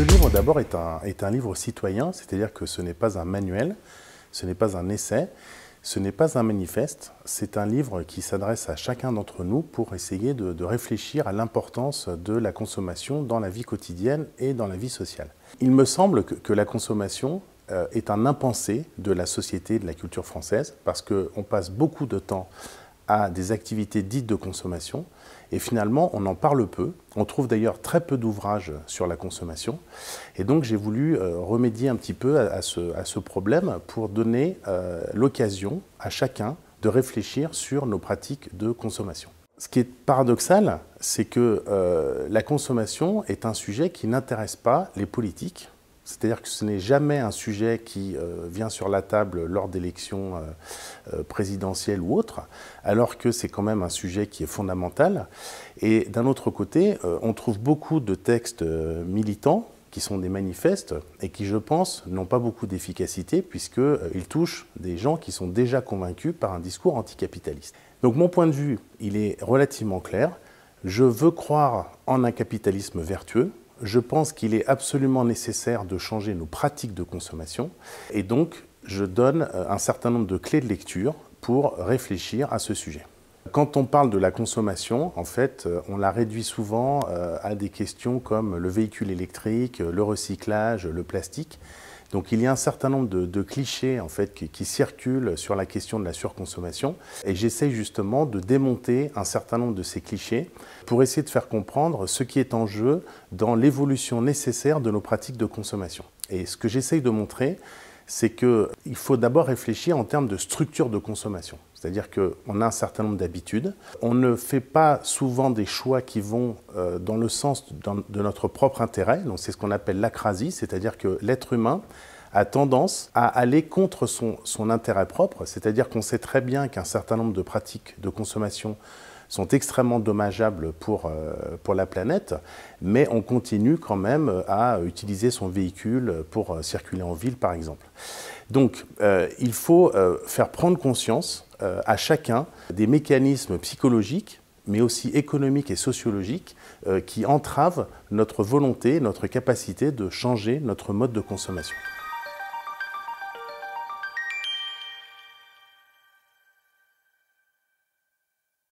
livre d'abord est un livre citoyen, c'est-à-dire que ce n'est pas un manuel, ce n'est pas un essai, ce n'est pas un manifeste, c'est un livre qui s'adresse à chacun d'entre nous pour essayer de réfléchir à l'importance de la consommation dans la vie quotidienne et dans la vie sociale. Il me semble que la consommation est un impensé de la société et de la culture française parce qu'on passe beaucoup de temps à des activités dites de consommation et finalement on en parle peu. On trouve d'ailleurs très peu d'ouvrages sur la consommation et donc j'ai voulu remédier un petit peu à ce problème pour donner l'occasion à chacun de réfléchir sur nos pratiques de consommation. Ce qui est paradoxal, c'est que la consommation est un sujet qui n'intéresse pas les politiques. C'est-à-dire que ce n'est jamais un sujet qui vient sur la table lors d'élections présidentielles ou autres, alors que c'est quand même un sujet qui est fondamental. Et d'un autre côté, on trouve beaucoup de textes militants qui sont des manifestes et qui, je pense, n'ont pas beaucoup d'efficacité puisqu'ils touchent des gens qui sont déjà convaincus par un discours anticapitaliste. Donc mon point de vue, il est relativement clair. Je veux croire en un capitalisme vertueux. Je pense qu'il est absolument nécessaire de changer nos pratiques de consommation et donc je donne un certain nombre de clés de lecture pour réfléchir à ce sujet. Quand on parle de la consommation, en fait, on la réduit souvent à des questions comme le véhicule électrique, le recyclage, le plastique. Donc il y a un certain nombre de clichés en fait, qui circulent sur la question de la surconsommation et j'essaye justement de démonter un certain nombre de ces clichés pour essayer de faire comprendre ce qui est en jeu dans l'évolution nécessaire de nos pratiques de consommation. Et ce que j'essaye de montrer, c'est qu'il faut d'abord réfléchir en termes de structure de consommation. C'est-à-dire qu'on a un certain nombre d'habitudes. On ne fait pas souvent des choix qui vont dans le sens de notre propre intérêt. Donc c'est ce qu'on appelle l'acrasie, c'est-à-dire que l'être humain a tendance à aller contre son intérêt propre. C'est-à-dire qu'on sait très bien qu'un certain nombre de pratiques de consommation sont extrêmement dommageables pour la planète, mais on continue quand même à utiliser son véhicule pour circuler en ville, par exemple. Donc, il faut faire prendre conscience à chacun des mécanismes psychologiques, mais aussi économiques et sociologiques, qui entravent notre volonté, notre capacité de changer notre mode de consommation.